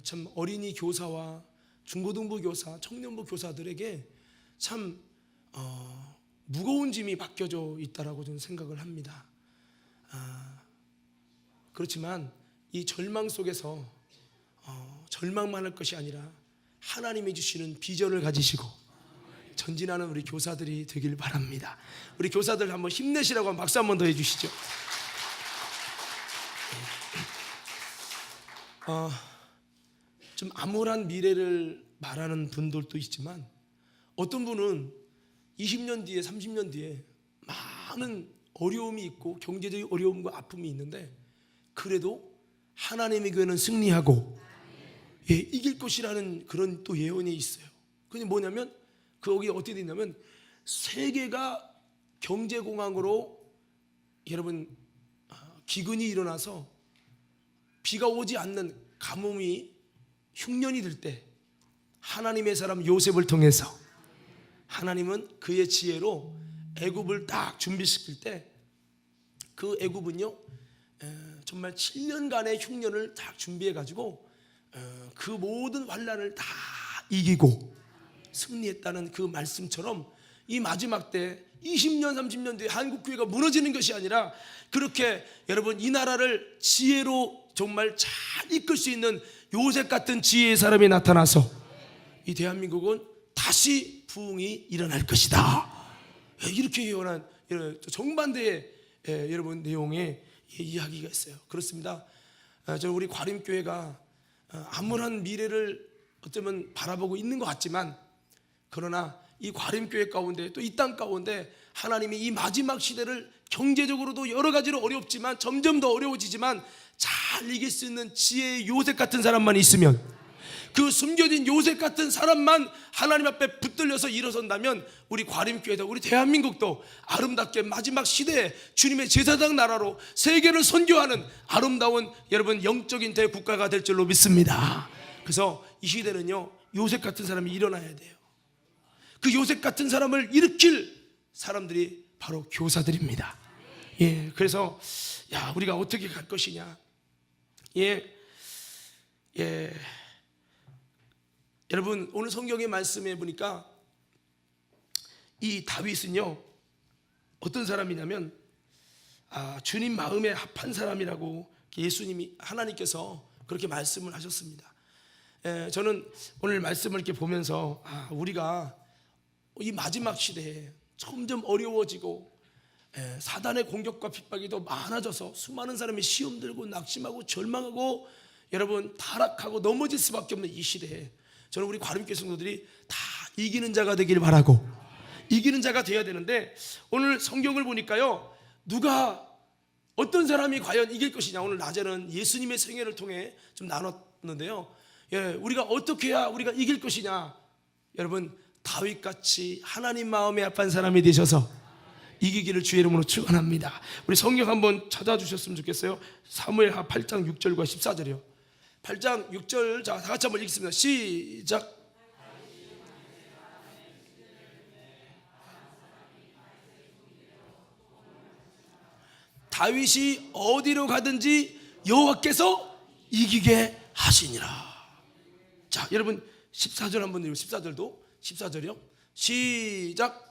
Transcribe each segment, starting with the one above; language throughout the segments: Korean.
참 어린이 교사와 중고등부 교사, 청년부 교사들에게 참 무거운 짐이 맡겨져 있다라고 저는 생각을 합니다. 그렇지만 이 절망 속에서 절망만 할 것이 아니라 하나님이 주시는 비전을 가지시고 전진하는 우리 교사들이 되길 바랍니다. 우리 교사들 한번 힘내시라고 한번 박수 한번 더 해주시죠. 좀 암울한 미래를 말하는 분들도 있지만 어떤 분은 20년 뒤에 30년 뒤에 많은 어려움이 있고 경제적인 어려움과 아픔이 있는데 그래도 하나님의 교회는 승리하고 이길 것이라는 그런 또 예언이 있어요. 그게 뭐냐면 거기 어떻게 되냐면 세계가 경제공황으로 여러분 기근이 일어나서 비가 오지 않는 가뭄이 흉년이 들 때 하나님의 사람 요셉을 통해서 하나님은 그의 지혜로 애굽을 딱 준비시킬 때 그 애굽은요 정말 7년간의 흉년을 딱 준비해 가지고 그 모든 환난을 다 이기고 승리했다는 그 말씀처럼 이 마지막 때 20년 30년 뒤에 한국교회가 무너지는 것이 아니라 그렇게 여러분 이 나라를 지혜로 정말 잘 이끌 수 있는 요셉 같은 지혜의 사람이 나타나서 이 대한민국은 다시 부흥이 일어날 것이다. 이렇게 예언한 정반대의 여러분 내용의 이야기가 있어요. 그렇습니다. 저는 우리 과림교회가 암울한 미래를 어쩌면 바라보고 있는 것 같지만 그러나 이 과림교회 가운데 또 이 땅 가운데 하나님이 이 마지막 시대를 경제적으로도 여러 가지로 어렵지만 점점 더 어려워지지만 잘 이길 수 있는 지혜의 요셉 같은 사람만 있으면 그 숨겨진 요셉 같은 사람만 하나님 앞에 붙들려서 일어선다면 우리 과림교회도 우리 대한민국도 아름답게 마지막 시대에 주님의 제사장 나라로 세계를 선교하는 아름다운 여러분 영적인 대국가가 될 줄로 믿습니다. 그래서 이 시대는요 요셉 같은 사람이 일어나야 돼요. 그 요셉 같은 사람을 일으킬 사람들이 바로 교사들입니다. 그래서 우리가 어떻게 갈 것이냐. 여러분 오늘 성경의 말씀에 보니까 이 다윗은요 어떤 사람이냐면 주님 마음에 합한 사람이라고 예수님이 하나님께서 그렇게 말씀을 하셨습니다. 저는 오늘 말씀을 이렇게 보면서 우리가 이 마지막 시대에 점점 어려워지고 사단의 공격과 핍박이 더 많아져서 수많은 사람이 시험 들고 낙심하고 절망하고 여러분 타락하고 넘어질 수밖에 없는 이 시대에 저는 우리 과림교회 성도들이 다 이기는 자가 되길 바라고 이기는 자가 되어야 되는데 오늘 성경을 보니까요 누가 어떤 사람이 과연 이길 것이냐. 오늘 낮에는 예수님의 생애를 통해 좀 나눴는데요 우리가 어떻게 해야 우리가 이길 것이냐. 여러분 다윗같이 하나님 마음에 합한 사람이 되셔서 이기기를 주의 이름으로 축원합니다. 우리 성경 한번 찾아주셨으면 좋겠어요. 사무엘하 8장 6절과 14절이요 8장 6절 자 다같이 한번 읽겠습니다. 시작. 다윗이 어디로 가든지 여호와께서 이기게 하시니라. 자 여러분 14절 한번 읽어요. 14절이요 시작.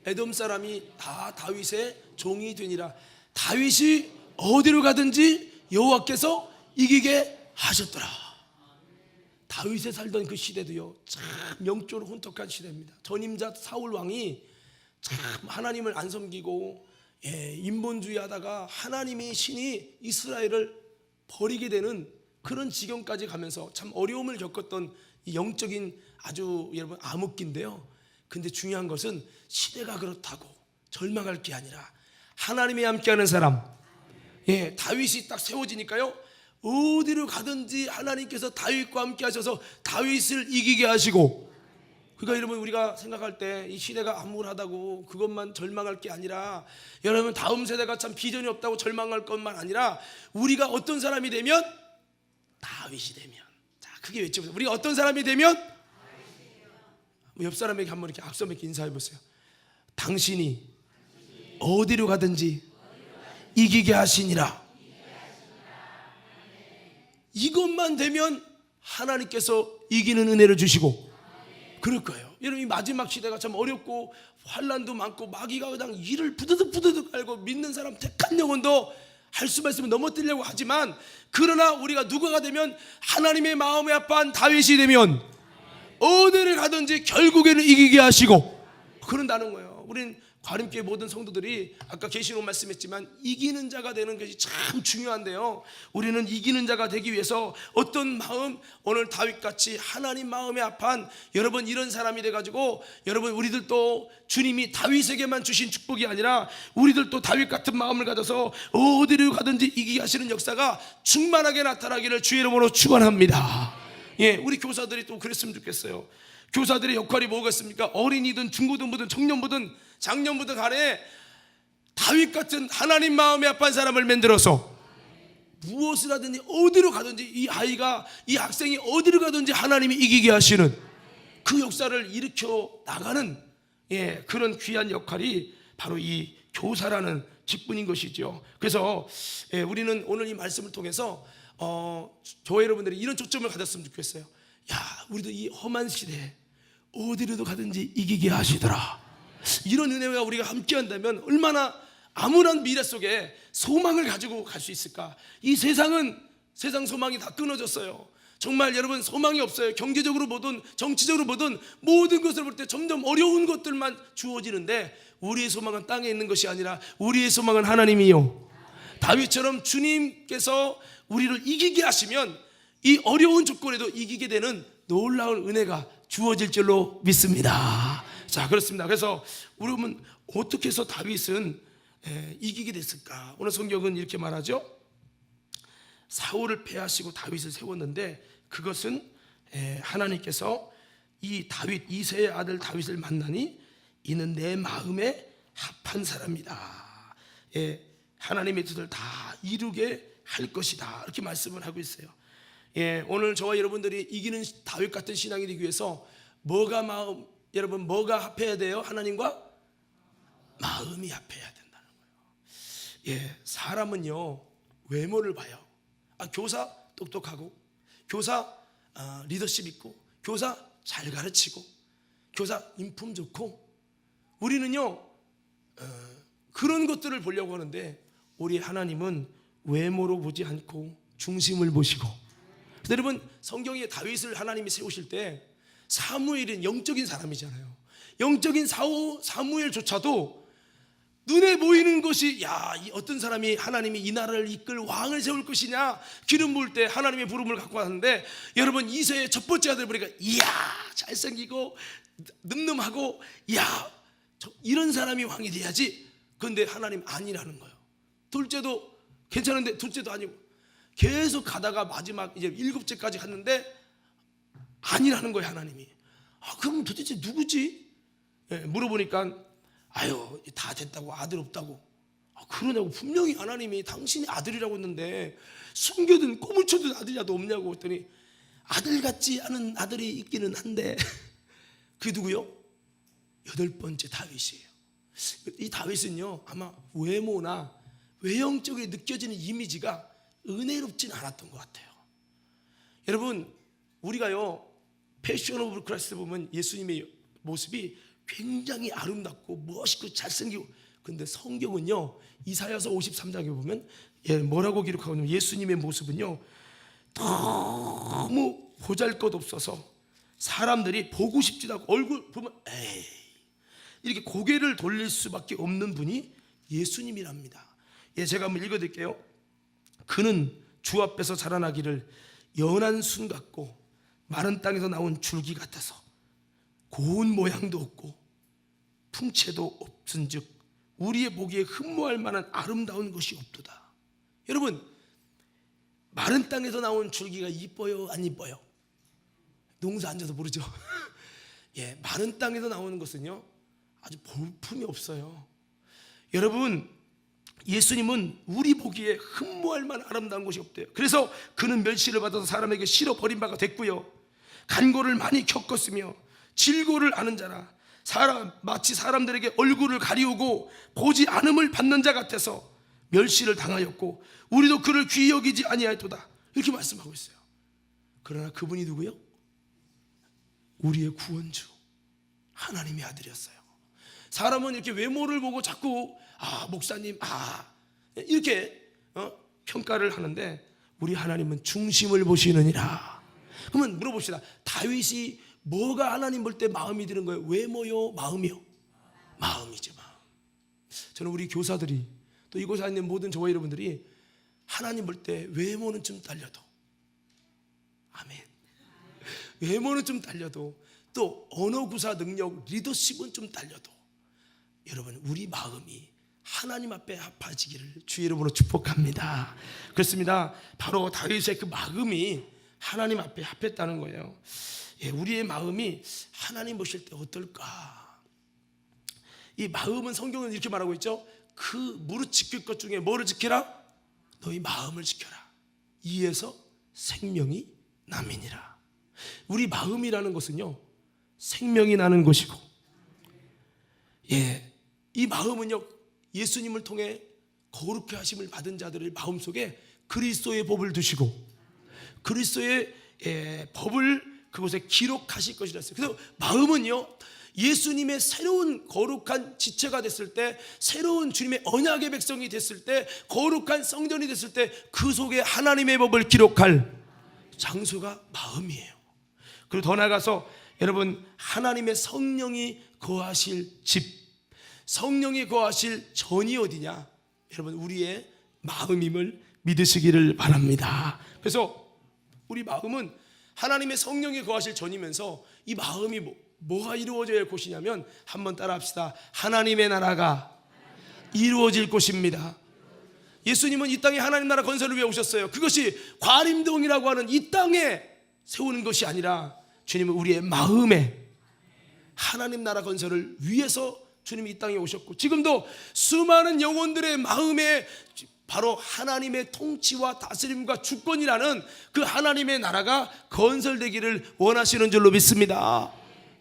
에돔 사람이 다 다윗의 종이 되니라. 다윗이 어디로 가든지 여호와께서 이기게 하셨더라. 다윗에 살던 그 시대도요 참 영적으로 혼탁한 시대입니다. 전임자 사울 왕이 참 하나님을 안 섬기고 인본주의하다가 하나님의 신이 이스라엘을 버리게 되는 그런 지경까지 가면서 참 어려움을 겪었던 이 영적인 아주 여러분 암흑기인데요. 근데 중요한 것은 시대가 그렇다고 절망할 게 아니라 하나님이 함께하는 사람. 다윗이 딱 세워지니까요 어디로 가든지 하나님께서 다윗과 함께 하셔서 다윗을 이기게 하시고 그러니까 여러분 우리가 생각할 때 이 시대가 암울하다고 그것만 절망할 게 아니라 여러분 다음 세대가 참 비전이 없다고 절망할 것만 아니라 우리가 어떤 사람이 되면 다윗이 되면 자 크게 외쳐보세요. 우리가 어떤 사람이 되면 옆 사람에게 한번 이렇게 악수 한번 인사해 보세요. 당신이 어디로 가든지 이기게 하시니라. 이것만 되면 하나님께서 이기는 은혜를 주시고 그럴 거예요. 여러분, 이 마지막 시대가 참 어렵고 환난도 많고 마귀가 그냥 이를 부드득 알고 믿는 사람 택한 영혼도 할 수만 있으면 넘어뜨리려고 하지만, 그러나 우리가 누구가 되면 하나님의 마음에 합한 다윗이 되면 어디를 가든지 결국에는 이기게 하시고 그런다는 거예요. 우리는 과림교회 모든 성도들이 아까 계시록 말씀했지만 이기는 자가 되는 것이 참 중요한데요, 우리는 이기는 자가 되기 위해서 어떤 마음, 오늘 다윗같이 하나님 마음에 합한 여러분 이런 사람이 돼가지고, 여러분 우리들도 주님이 다윗에게만 주신 축복이 아니라 우리들도 다윗 같은 마음을 가져서 어디를 가든지 이기게 하시는 역사가 충만하게 나타나기를 주의 이름으로 축원합니다. 예, 우리 교사들이 또 그랬으면 좋겠어요. 교사들의 역할이 뭐겠습니까? 어린이든 중고등부든 청년부든 장년부든 간에 다윗 같은 하나님 마음에 합한 사람을 만들어서 무엇을 하든지 어디로 가든지 이 아이가, 이 학생이 어디로 가든지 하나님이 이기게 하시는 그 역사를 일으켜 나가는, 예, 그런 귀한 역할이 바로 이 교사라는 직분인 것이죠. 그래서 우리는 오늘 이 말씀을 통해서 교회 여러분들이 이런 초점을 가졌으면 좋겠어요. 야, 우리도 이 험한 시대에 어디로도 가든지 이기게 하시더라. 이런 은혜와 우리가 함께 한다면 얼마나 암울한 미래 속에 소망을 가지고 갈 수 있을까. 이 세상은, 세상 소망이 다 끊어졌어요. 정말 여러분, 소망이 없어요. 경제적으로 보든 정치적으로 보든 모든 것을 볼 때 점점 어려운 것들만 주어지는데, 우리의 소망은 땅에 있는 것이 아니라 우리의 소망은 하나님이요. 다윗처럼 주님께서 우리를 이기게 하시면 이 어려운 조건에도 이기게 되는 놀라운 은혜가 주어질 줄로 믿습니다. 자, 그렇습니다. 그래서 우리는 어떻게 해서 다윗은 이기게 됐을까? 오늘 성경은 이렇게 말하죠. 사울을 패하시고 다윗을 세웠는데, 그것은 하나님께서 이 다윗, 이새의 아들 다윗을 만나니 이는 내 마음에 합한 사람이다. 하나님의 뜻을 다 이루게 할 것이다. 이렇게 말씀을 하고 있어요. 오늘 저와 여러분들이 이기는 다윗 같은 신앙이 되기 위해서 여러분 뭐가 합해야 돼요? 하나님과 마음이 합해야 된다는 거예요. 사람은요 외모를 봐요. 교사 똑똑하고, 교사 리더십 있고, 교사 잘 가르치고, 교사 인품 좋고, 우리는요 그런 것들을 보려고 하는데, 우리 하나님은 외모로 보지 않고 중심을 보시고. 여러분, 성경에 다윗을 하나님이 세우실 때 사무엘은 영적인 사람이잖아요. 영적인 사무엘조차도 눈에 보이는 것이, 야, 어떤 사람이 하나님이 이 나라를 이끌 왕을 세울 것이냐, 기름 부을 때 하나님의 부름을 갖고 왔는데, 여러분 이새의 첫 번째 아들 보니까 이야 잘생기고 늠름하고, 야 이런 사람이 왕이 돼야지. 그런데 하나님 아니라는 거예요. 둘째도 괜찮은데 둘째도 아니고, 계속 가다가 마지막 이제 7째까지 갔는데 아니라는 거예요, 하나님이. 그럼 도대체 누구지? 물어보니까 아유 다 됐다고, 아들 없다고. 그러냐고. 분명히 하나님이 당신이 아들이라고 했는데 숨겨둔 꿈을 춰둔 아들이라도 없냐고 했더니, 아들 같지 않은 아들이 있기는 한데 그게 누구요? 8번째 다윗이에요. 이 다윗은요 아마 외모나 외형적으로 느껴지는 이미지가 은혜롭진 않았던 것 같아요. 여러분, 우리가요 패션 오브 크라이스트 보면 예수님의 모습이 굉장히 아름답고 멋있고 잘생기고, 근데 성경은요 이사야서 53장에 보면 뭐라고 기록하고 있냐면, 예수님의 모습은요 너무 보잘것없어서 사람들이 보고 싶지도 않고, 얼굴 보면 에이 이렇게 고개를 돌릴 수밖에 없는 분이 예수님이랍니다. 제가 한번 읽어드릴게요. 그는 주 앞에서 자라나기를 연한 순 같고 마른 땅에서 나온 줄기 같아서 고운 모양도 없고 풍채도 없은즉 우리의 보기에 흠모할 만한 아름다운 것이 없도다. 여러분, 마른 땅에서 나온 줄기가 이뻐요, 안 이뻐요? 농사 안 져서 모르죠. 마른 땅에서 나오는 것은요 아주 볼품이 없어요. 여러분, 예수님은 우리 보기에 흠모할 만한 아름다운 것이 없대요. 그래서 그는 멸시를 받아서 사람에게 실어 버린 바가 됐고요, 간고를 많이 겪었으며 질고를 아는 자라, 마치 사람들에게 얼굴을 가리우고 보지 않음을 받는 자 같아서 멸시를 당하였고 우리도 그를 귀히 여기지 아니하였도다. 이렇게 말씀하고 있어요. 그러나 그분이 누구요? 우리의 구원주, 하나님의 아들이었어요. 사람은 이렇게 외모를 보고 자꾸 목사님 이렇게 평가를 하는데 우리 하나님은 중심을 보시느니라. 그러면 물어봅시다. 다윗이 뭐가 하나님 볼 때 마음이 드는 거예요? 외모요, 마음이요? 마음이죠, 마음. 저는 우리 교사들이 또 이곳에 있는 모든 저와 여러분들이 하나님 볼 때 외모는 좀 딸려도, 아멘, 외모는 좀 딸려도, 또 언어 구사 능력, 리더십은 좀 딸려도, 여러분 우리 마음이 하나님 앞에 합해지기를 주의 이름으로 축복합니다. 그렇습니다. 바로 다윗의 그 마음이 하나님 앞에 합했다는 거예요. 우리의 마음이 하나님 보실 때 어떨까? 이 마음은 성경은 이렇게 말하고 있죠. 그 무릇 지킬 것 중에 뭐를 지키라? 너희 마음을 지켜라. 이에서 생명이 남이니라. 우리 마음이라는 것은요, 생명이 나는 것이고, 이 마음은요, 예수님을 통해 거룩해 하심을 받은 자들의 마음속에 그리스도의 법을 두시고 그리스도의 법을 그곳에 기록하실 것이라 했어요. 그래서 마음은요, 예수님의 새로운 거룩한 지체가 됐을 때, 새로운 주님의 언약의 백성이 됐을 때, 거룩한 성전이 됐을 때 그 속에 하나님의 법을 기록할 장소가 마음이에요. 그리고 더 나아가서 여러분, 하나님의 성령이 거하실 집, 성령이 거하실 전이 어디냐? 여러분, 우리의 마음임을 믿으시기를 바랍니다. 그래서 우리 마음은 하나님의 성령이 거하실 전이면서 이 마음이 뭐가 이루어져야 할 곳이냐면, 한번 따라 합시다. 하나님의 나라가 이루어질 곳입니다. 예수님은 이 땅에 하나님 나라 건설을 위해 오셨어요. 그것이 과림동이라고 하는 이 땅에 세우는 것이 아니라 주님은 우리의 마음에 하나님 나라 건설을 위해서 주님이 이 땅에 오셨고, 지금도 수많은 영혼들의 마음에 바로 하나님의 통치와 다스림과 주권이라는 그 하나님의 나라가 건설되기를 원하시는 줄로 믿습니다.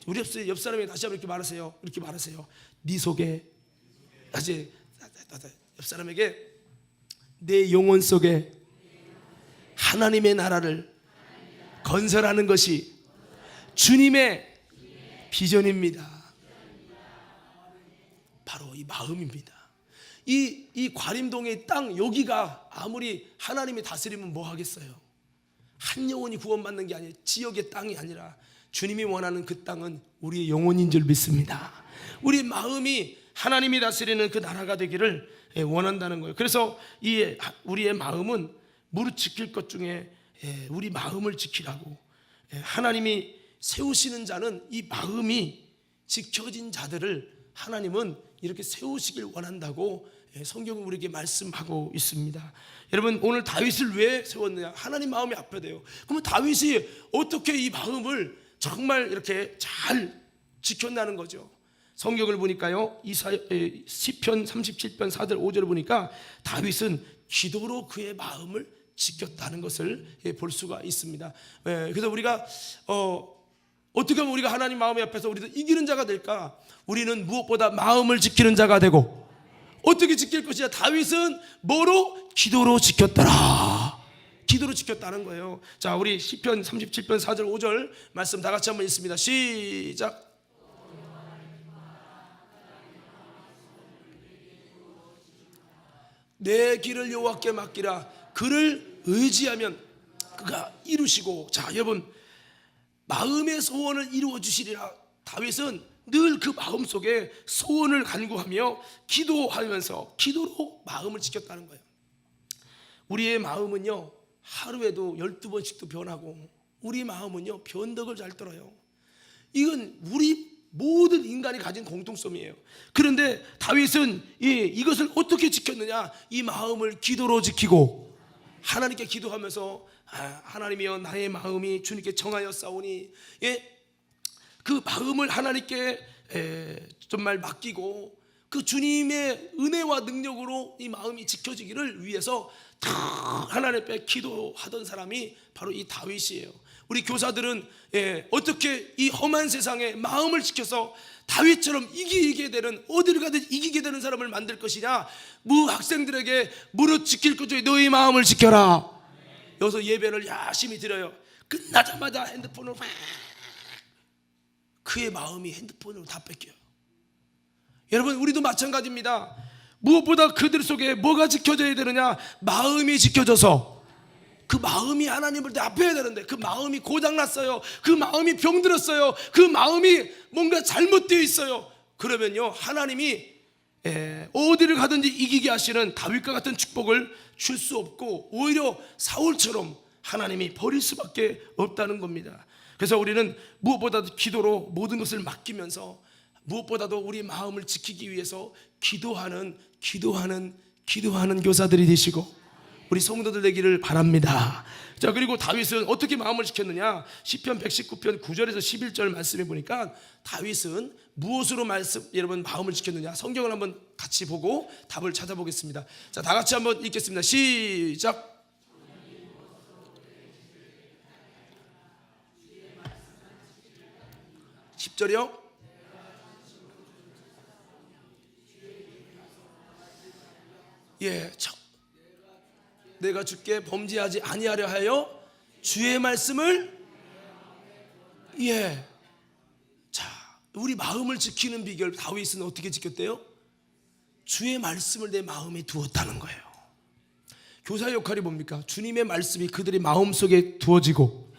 우리 옆 사람에게 다시 한번 이렇게 말하세요. 이렇게 말하세요. 네 속에, 다시 옆 사람에게, 내 영혼 속에 하나님의 나라를 건설하는 것이 주님의 비전입니다. 바로 이 마음입니다. 이 과림동의 땅, 여기가 아무리 하나님이 다스리면 뭐 하겠어요? 한 영혼이 구원받는 게 아니라, 지역의 땅이 아니라 주님이 원하는 그 땅은 우리의 영혼인 줄 믿습니다. 우리 마음이 하나님이 다스리는 그 나라가 되기를 원한다는 거예요. 그래서 우리의 마음은 무릇 지킬 것 중에 우리 마음을 지키라고, 하나님이 세우시는 자는 이 마음이 지켜진 자들을 하나님은 이렇게 세우시길 원한다고 성경은 우리에게 말씀하고 있습니다. 여러분, 오늘 다윗을 왜 세웠느냐? 하나님 마음이 아파돼요. 그러면 다윗이 어떻게 이 마음을 정말 이렇게 잘 지켰다는 거죠. 성경을 보니까요, 시편 37편 4절 5절을 보니까 다윗은 기도로 그의 마음을 지켰다는 것을 볼 수가 있습니다. 그래서 우리가 어떻게 하면 우리가 하나님 마음에 앞에서 우리도 이기는 자가 될까? 우리는 무엇보다 마음을 지키는 자가 되고, 어떻게 지킬 것이냐? 다윗은 뭐로? 기도로 지켰더라. 기도로 지켰다는 거예요. 자, 우리 시편 37편 4절 5절 말씀 다 같이 한번 읽습니다. 시작. 내 길을 여호와께 맡기라. 그를 의지하면 그가 이루시고. 자, 여러분, 마음의 소원을 이루어 주시리라. 다윗은 늘 그 마음속에 소원을 간구하며 기도하면서 기도로 마음을 지켰다는 거예요. 우리의 마음은요, 하루에도 12번씩도 변하고, 우리 마음은요, 변덕을 잘 떨어요. 이건 우리 모든 인간이 가진 공통점이에요. 그런데 다윗은 이것을 어떻게 지켰느냐? 이 마음을 기도로 지키고, 하나님께 기도하면서, 하나님이여, 나의 마음이 주님께 정하였사오니, 그 마음을 하나님께 정말 맡기고, 그 주님의 은혜와 능력으로 이 마음이 지켜지기를 위해서 다 하나님 앞에 기도하던 사람이 바로 이 다윗이에요. 우리 교사들은 어떻게 이 험한 세상에 마음을 지켜서 다윗처럼 이기게 되는, 어디를 가든 이기게 되는 사람을 만들 것이냐. 학생들에게 무릇 지킬 것 중에 너희 마음을 지켜라. 여기서 예배를 열심히 드려요. 끝나자마자 핸드폰을 막, 그의 마음이 핸드폰으로 다 뺏겨요. 여러분, 우리도 마찬가지입니다. 무엇보다 그들 속에 뭐가 지켜져야 되느냐? 마음이 지켜져서, 그 마음이 하나님을 대합해야 되는데 그 마음이 고장났어요. 그 마음이 병들었어요. 그 마음이 뭔가 잘못되어 있어요. 그러면요, 하나님이 어디를 가든지 이기게 하시는 다윗과 같은 축복을 줄 수 없고, 오히려 사울처럼 하나님이 버릴 수밖에 없다는 겁니다. 그래서 우리는 무엇보다도 기도로 모든 것을 맡기면서, 무엇보다도 우리 마음을 지키기 위해서 기도하는 교사들이 되시고 우리 성도들 되기를 바랍니다. 자, 그리고 다윗은 어떻게 마음을 지켰느냐? 시편 119편 9절에서 11절 말씀해 보니까 다윗은 무엇으로 여러분 마음을 지켰느냐? 성경을 한번 같이 보고 답을 찾아보겠습니다. 자, 다 같이 한번 읽겠습니다. 시작. 10절이요? 내가 주께 범죄하지 아니하려 하여 주의 말씀을, 자, 우리 마음을 지키는 비결, 다윗은 어떻게 지켰대요? 주의 말씀을 내 마음에 두었다는 거예요. 교사의 역할이 뭡니까? 주님의 말씀이 그들의 마음속에 두어지고,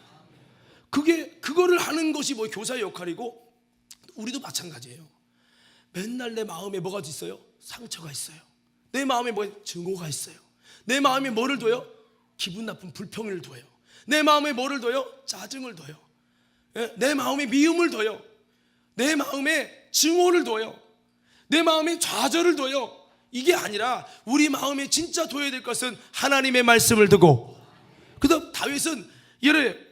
그거를 하는 것이 교사의 역할이고, 우리도 마찬가지예요. 맨날 내 마음에 뭐가 있어요? 상처가 있어요. 내 마음에 증오가 있어요. 내 마음에 뭐를 둬요? 기분 나쁜 불평을 둬요. 내 마음에 뭐를 둬요? 짜증을 둬요. 내 마음에 미움을 둬요. 내 마음에 증오를 둬요. 내 마음에 좌절을 둬요. 이게 아니라 우리 마음에 진짜 둬야 될 것은 하나님의 말씀을 두고. 그다음 다윗은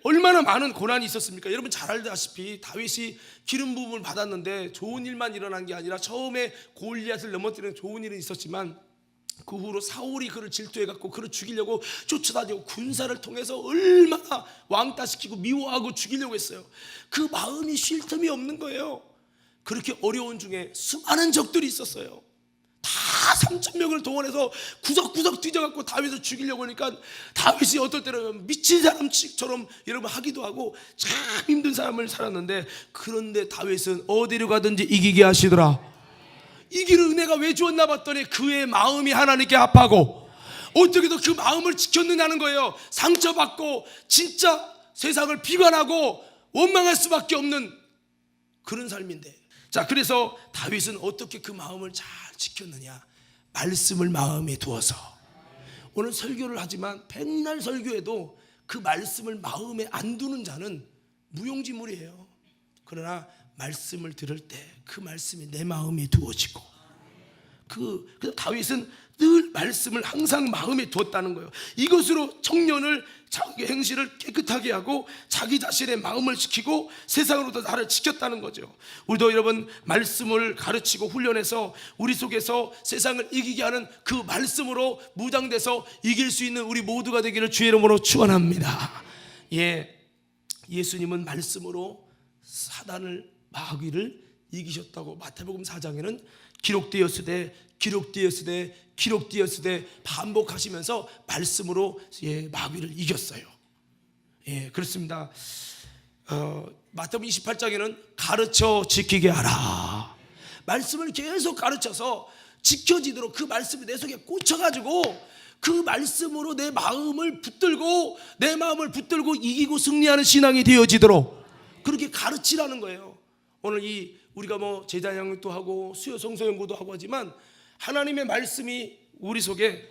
얼마나 많은 고난이 있었습니까? 여러분 잘 알다시피 다윗이 기름 부음을 받았는데 좋은 일만 일어난 게 아니라, 처음에 골리앗을 넘어뜨리는 좋은 일은 있었지만 그 후로 사울이 그를 질투해갖고 그를 죽이려고 쫓아다니고 군사를 통해서 얼마나 왕따시키고 미워하고 죽이려고 했어요. 그 마음이 쉴 틈이 없는 거예요. 그렇게 어려운 중에 수많은 적들이 있었어요. 다 3,000명을 동원해서 구석구석 뒤져갖고 다윗을 죽이려고 하니까 다윗이 어떨 때는 미친 사람처럼 여러분 하기도 하고 참 힘든 삶을 살았는데, 그런데 다윗은 어디로 가든지 이기게 하시더라. 이기는 은혜가 왜 주었나 봤더니 그의 마음이 하나님께 합하고, 어떻게도 그 마음을 지켰느냐는 거예요. 상처받고 진짜 세상을 비관하고 원망할 수밖에 없는 그런 삶인데, 자, 그래서 다윗은 어떻게 그 마음을 잘 지켰느냐? 말씀을 마음에 두어서. 오늘 설교를 하지만 백날 설교해도 그 말씀을 마음에 안 두는 자는 무용지물이에요. 그러나 말씀을 들을 때 그 말씀이 내 마음에 두어지고, 그래서 다윗은 늘 말씀을 항상 마음에 두었다는 거예요. 이것으로 청년을, 자기 행실을 깨끗하게 하고 자기 자신의 마음을 지키고 세상으로부터 나를 지켰다는 거죠. 우리도 여러분 말씀을 가르치고 훈련해서 우리 속에서 세상을 이기게 하는 그 말씀으로 무장돼서 이길 수 있는 우리 모두가 되기를 주의 이름으로 축원합니다. 예수님은 말씀으로 사단을, 마귀를 이기셨다고 마태복음 4장에는 기록되었으되 반복하시면서 말씀으로 마귀를 이겼어요. 그렇습니다. 마태복음 28장에는 가르쳐 지키게 하라. 말씀을 계속 가르쳐서 지켜지도록 그 말씀이 내 속에 꽂혀가지고 그 말씀으로 내 마음을 붙들고 이기고 승리하는 신앙이 되어지도록 그렇게 가르치라는 거예요. 오늘 우리가 제자양육도 하고 수요 성서연구도 하고 하지만 하나님의 말씀이 우리 속에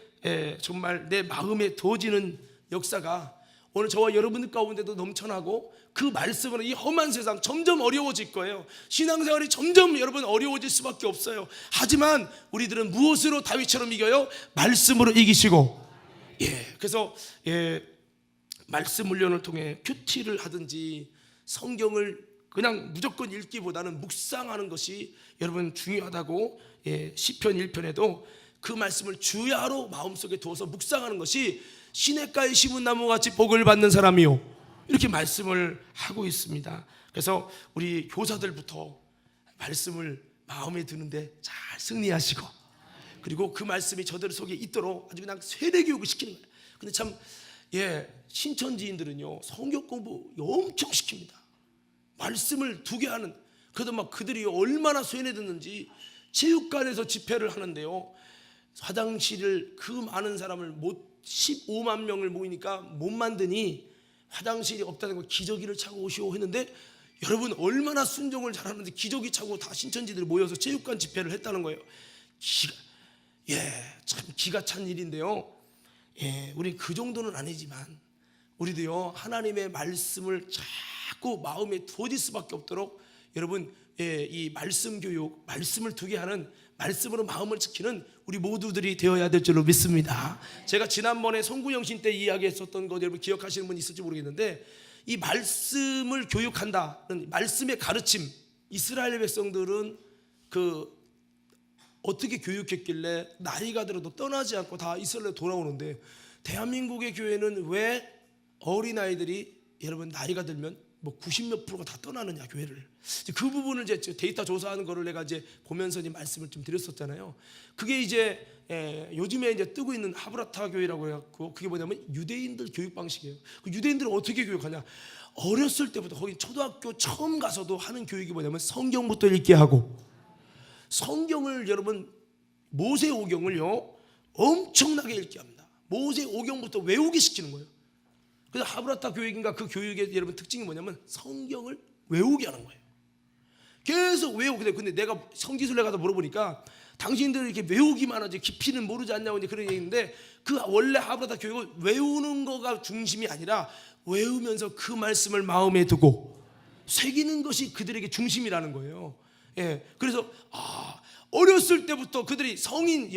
정말 내 마음에 두어지는 역사가 오늘 저와 여러분들 가운데도 넘쳐나고, 그 말씀으로 이 험한 세상 점점 어려워질 거예요. 신앙생활이 점점 여러분 어려워질 수밖에 없어요. 하지만 우리들은 무엇으로 다윗처럼 이겨요? 말씀으로 이기시고. 그래서 말씀 훈련을 통해 큐티를 하든지 성경을 그냥 무조건 읽기보다는 묵상하는 것이 여러분 중요하다고 시편 1편에도 그 말씀을 주야로 마음속에 두어서 묵상하는 것이 시냇가에 심은 나무같이 복을 받는 사람이요, 이렇게 말씀을 하고 있습니다. 그래서 우리 교사들부터 말씀을 마음에 드는데 잘 승리하시고, 그리고 그 말씀이 저들 속에 있도록 아주 그냥 세례교육을 시키는 거예요. 근데 참 신천지인들은요 성경 공부 엄청 시킵니다. 말씀을 두게 하는, 그래도 막 그들이 얼마나 세뇌 듣는지 체육관에서 집회를 하는데요, 화장실을 그 많은 사람을 못 15만 명을 모이니까 못 만드니 화장실이 없다는 걸 기저귀를 차고 오시오 했는데, 여러분 얼마나 순종을 잘하는데 기저귀 차고 다 신천지들이 모여서 체육관 집회를 했다는 거예요. 참 기가 찬 일인데요. 우리 그 정도는 아니지만 우리도요 하나님의 말씀을 자꾸 마음에 두어질 수밖에 없도록 여러분 이 말씀 교육, 말씀을 두게 하는, 말씀으로 마음을 지키는 우리 모두들이 되어야 될 줄로 믿습니다. 제가 지난번에 송구영신 때 이야기했었던 거 여러분 기억하시는 분 있을지 모르겠는데, 이 말씀을 교육한다는 말씀의 가르침, 이스라엘 백성들은 어떻게 교육했길래 나이가 들어도 떠나지 않고 다 이스라엘로 돌아오는데, 대한민국의 교회는 왜 어린아이들이 여러분 나이가 들면 뭐 90몇 프로가 다 떠나느냐 교회를. 그 부분을 이제 데이터 조사하는 거를 내가 이제 보면서 이제 말씀을 좀 드렸었잖아요. 그게 이제 요즘에 이제 뜨고 있는 하브라타 교회라고 해갖고, 그게 뭐냐면 유대인들 교육 방식이에요. 그 유대인들은 어떻게 교육하냐? 어렸을 때부터, 거기 초등학교 처음 가서도 하는 교육이 뭐냐면 성경부터 읽게 하고, 성경을 여러분 모세오경을요 엄청나게 읽게 합니다. 모세오경부터 외우게 시키는 거예요. 그래서 하브라타 교육인가 그 교육의 여러분 특징이 뭐냐면 성경을 외우게 하는 거예요. 계속 외우고. 근데 내가 성지순례 가서 물어보니까 당신들 이렇게 외우기만 하지 깊이는 모르지 않냐고 이제 그런 얘기인데, 그 원래 하브라타 교육은 외우는 거가 중심이 아니라 외우면서 그 말씀을 마음에 두고 새기는 것이 그들에게 중심이라는 거예요. 그래서 어렸을 때부터 그들이 성인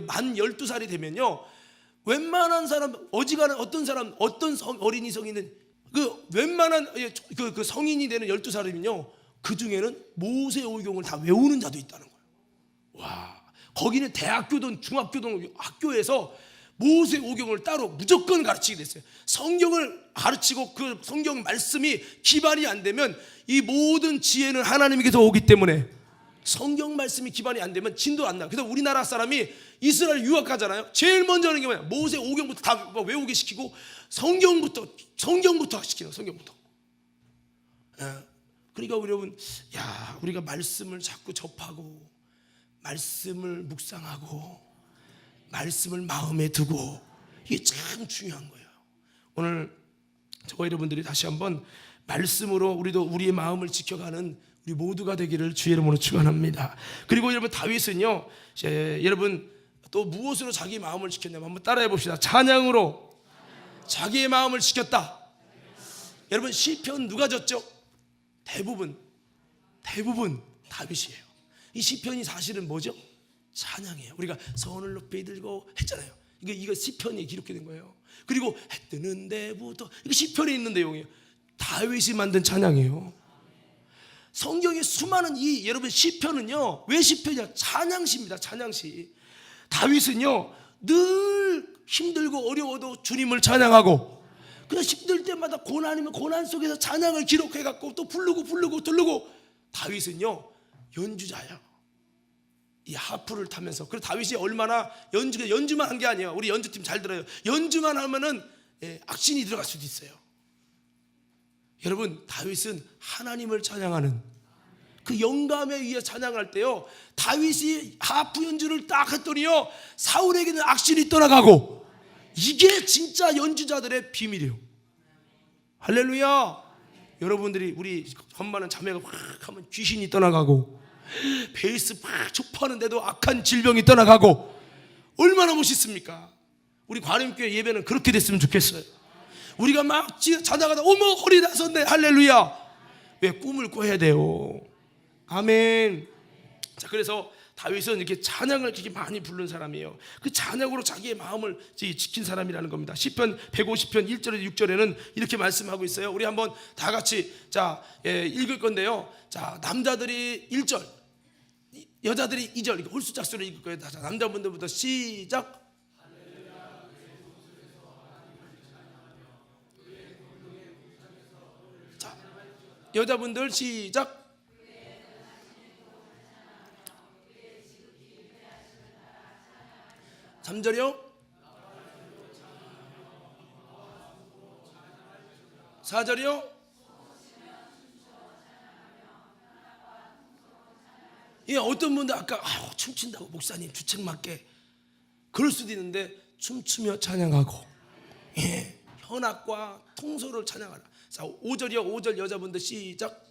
만 12살이 되면요, 웬만한 사람, 어지간한 어떤 사람, 어린이 성인은 웬만한 그 성인이 되는 12살이면요 그 중에는 모세오경을 다 외우는 자도 있다는 거예요. 와, 거기는 대학교든 중학교든 학교에서 모세오경을 따로 무조건 가르치게 됐어요. 성경을 가르치고 그 성경 말씀이 기반이 안 되면 이 모든 지혜는 하나님께서 오기 때문에, 성경 말씀이 기반이 안 되면 진도 안 나. 그래서 우리나라 사람이 이스라엘 유학 가잖아요. 제일 먼저 하는 게 뭐냐? 모세오경부터 다 외우게 시키고 성경부터 시키는, 성경부터. 그러니까 여러분, 우리가 말씀을 자꾸 접하고 말씀을 묵상하고 말씀을 마음에 두고, 이게 참 중요한 거예요. 오늘 저와 여러분들이 다시 한번 말씀으로 우리도 우리의 마음을 지켜가는 우리 모두가 되기를 주의 이름으로 축원합니다. 그리고 여러분 다윗은요, 여러분 또 무엇으로 자기 마음을 지켰냐면 한번 따라해 봅시다. 찬양으로 자기의 마음을 지켰다. 여러분 시편 누가 졌죠? 대부분 다윗이에요. 이 시편이 사실은 뭐죠? 찬양이에요. 우리가 손을 높이 들고 했잖아요. 이거 시편이 기록된 거예요. 그리고 해 뜨는 데부터, 이거 시편에 있는 내용이에요. 다윗이 만든 찬양이에요. 성경의 수많은 여러분 시편은요, 왜 시편이냐? 찬양시입니다. 찬양시. 다윗은요 늘 힘들고 어려워도 주님을 찬양하고, 그냥 힘들 때마다 고난이면 고난 속에서 찬양을 기록해갖고 또 부르고. 다윗은요 연주자야. 이 하프를 타면서. 그래서 다윗이 얼마나 연주만 한 게 아니에요. 우리 연주팀 잘 들어요. 연주만 하면은 악신이 들어갈 수도 있어요. 여러분 다윗은 하나님을 찬양하는, 그 영감에 의해 찬양할 때요, 다윗이 하프 연주를 딱 했더니요 사울에게는 악신이 떠나가고, 이게 진짜 연주자들의 비밀이에요. 할렐루야. 여러분들이 우리 엄마는 자매가 확 하면 귀신이 떠나가고, 베이스 팍 촉포하는데도 악한 질병이 떠나가고, 얼마나 멋있습니까? 우리 관음교회 예배는 그렇게 됐으면 좋겠어요. 우리가 막 자다가다 어머 허리 다섰네, 할렐루야. 왜? 꿈을 꿔야 돼요. 아멘. 자, 그래서 다윗은 이렇게 찬양을 그렇게 많이 부른 사람이에요. 그 찬양으로 자기의 마음을 지킨 사람이라는 겁니다. 시편 150편 1절에서 6절에는 이렇게 말씀하고 있어요. 우리 한번 다 같이 읽을 건데요. 자, 남자들이 1절, 여자들이 2절 홀수작소를 읽을 거예요. 자, 남자분들부터 시작. 자, 여자분들 시작. 3절이요. 4절이요. 예, 어떤 분들 아까 춤춘다고 목사님 주책 맞게 그럴 수도 있는데 춤추며 찬양하고, 예, 현악과 통소를 찬양하라. 자, 5절이요. 5절 여자분들 시작.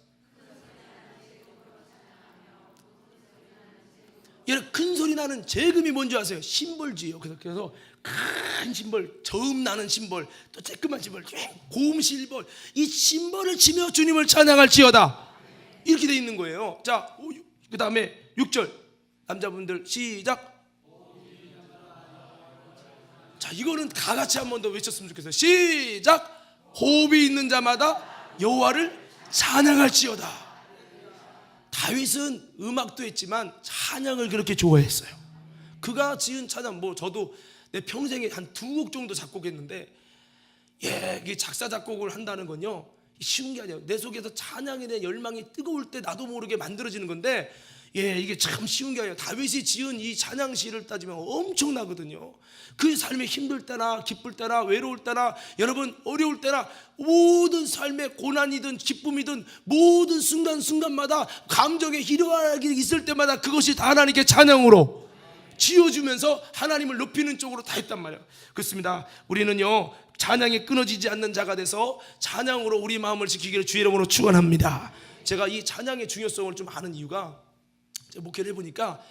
여러분, 큰 소리 나는 재금이 뭔지 아세요? 심벌주의요. 그래서 큰 심벌, 저음 나는 심벌, 또 쬐끄만 심벌, 고음 심벌, 이 심벌을 치며 주님을 찬양할지어다, 이렇게 돼 있는 거예요. 자, 그 다음에 6절 남자분들 시작. 자, 이거는 다 같이 한 번 더 외쳤으면 좋겠어요. 시작. 호흡이 있는 자마다 여호와를 찬양할지어다. 다윗은 음악도 했지만 찬양을 그렇게 좋아했어요. 그가 지은 찬양, 저도 내 평생에 한 2곡 정도 작곡했는데, 예, 이게 작사 작곡을 한다는 건요 쉬운 게 아니에요. 내 속에서 찬양에 대한 열망이 뜨거울 때 나도 모르게 만들어지는 건데, 예, 이게 참 쉬운 게 아니에요. 다윗이 지은 이 찬양시를 따지면 엄청나거든요. 그 삶이 힘들 때나 기쁠 때나 외로울 때나 여러분 어려울 때나 모든 삶의 고난이든 기쁨이든 모든 순간순간마다 감정의 희로하게 있을 때마다 그것이 다 하나님께 찬양으로 지어주면서 하나님을 높이는 쪽으로 다 했단 말이에요. 그렇습니다. 우리는요 찬양이 끊어지지 않는 자가 돼서 찬양으로 우리 마음을 지키기를 주의 이름으로 축원합니다. 제가 이 찬양의 중요성을 좀 아는 이유가, 제가 목회를 해보니까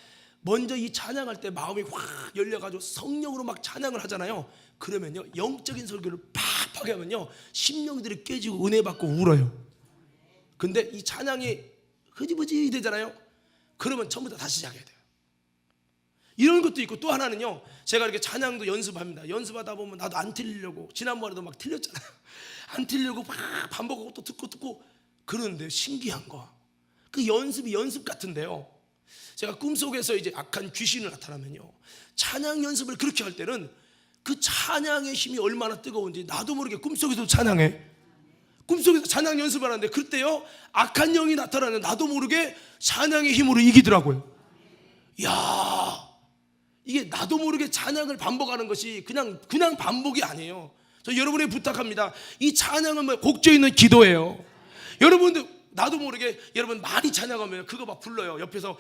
먼저 이 찬양할 때 마음이 확 열려가지고 성령으로 막 찬양을 하잖아요. 그러면요 영적인 설교를 팍팍 하면요 심령들이 깨지고 은혜 받고 울어요. 근데 이 찬양이 흐지부지 되잖아요. 그러면 처음부터 다시 시작해야 돼요. 이런 것도 있고, 또 하나는요 제가 이렇게 찬양도 연습합니다. 연습하다 보면 나도 안 틀리려고, 지난번에도 막 틀렸잖아요. 안 틀리려고 막 반복하고 또 듣고 그러는데 신기한 거, 그 연습이 연습 같은데요, 제가 꿈속에서 이제 악한 귀신을 나타나면요 찬양 연습을 그렇게 할 때는 그 찬양의 힘이 얼마나 뜨거운지 나도 모르게 꿈속에서 찬양해. 꿈속에서 찬양 연습을 하는데 그때요 악한 영이 나타나면 나도 모르게 찬양의 힘으로 이기더라고요. 야, 이게 나도 모르게 찬양을 반복하는 것이 그냥 반복이 아니에요. 저 여러분에게 부탁합니다. 이 찬양은 곡조 있는 기도예요. 여러분들 나도 모르게 여러분 많이 찬양하면 그거 막 불러요. 옆에서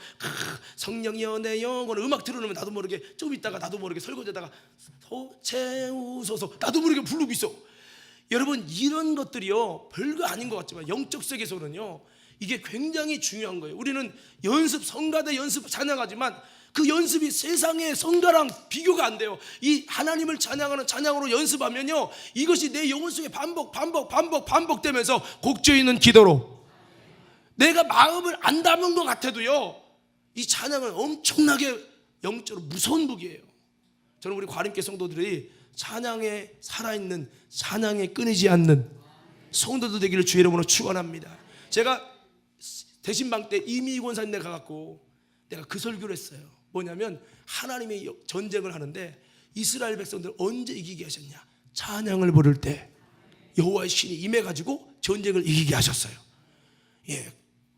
성령이여 내 영혼을 음악 틀어놓으면 나도 모르게 좀 있다가 나도 모르게 설거지하다가 채우소서 나도 모르게 부르고 있어. 여러분 이런 것들이요 별거 아닌 것 같지만 영적 세계에서는요 이게 굉장히 중요한 거예요. 우리는 연습, 성가대 연습 찬양하지만 그 연습이 세상의 성가랑 비교가 안 돼요. 이 하나님을 찬양하는 찬양으로 연습하면요 이것이 내 영혼 속에 반복되면서 곡조 있는 기도로 내가 마음을 안 담은 것 같아도요 이 찬양은 엄청나게 영적으로 무서운 무기예요. 저는 우리 과림교 성도들이 찬양에 살아있는, 찬양에 끊이지 않는 성도들 되기를 주의 이름으로 축원합니다. 제가 대신방 때 이미희 권사님네 가갖고 내가 그 설교를 했어요. 뭐냐면 하나님의 전쟁을 하는데 이스라엘 백성들 언제 이기게 하셨냐? 찬양을 부를 때 여호와의 신이 임해가지고 전쟁을 이기게 하셨어요. 예,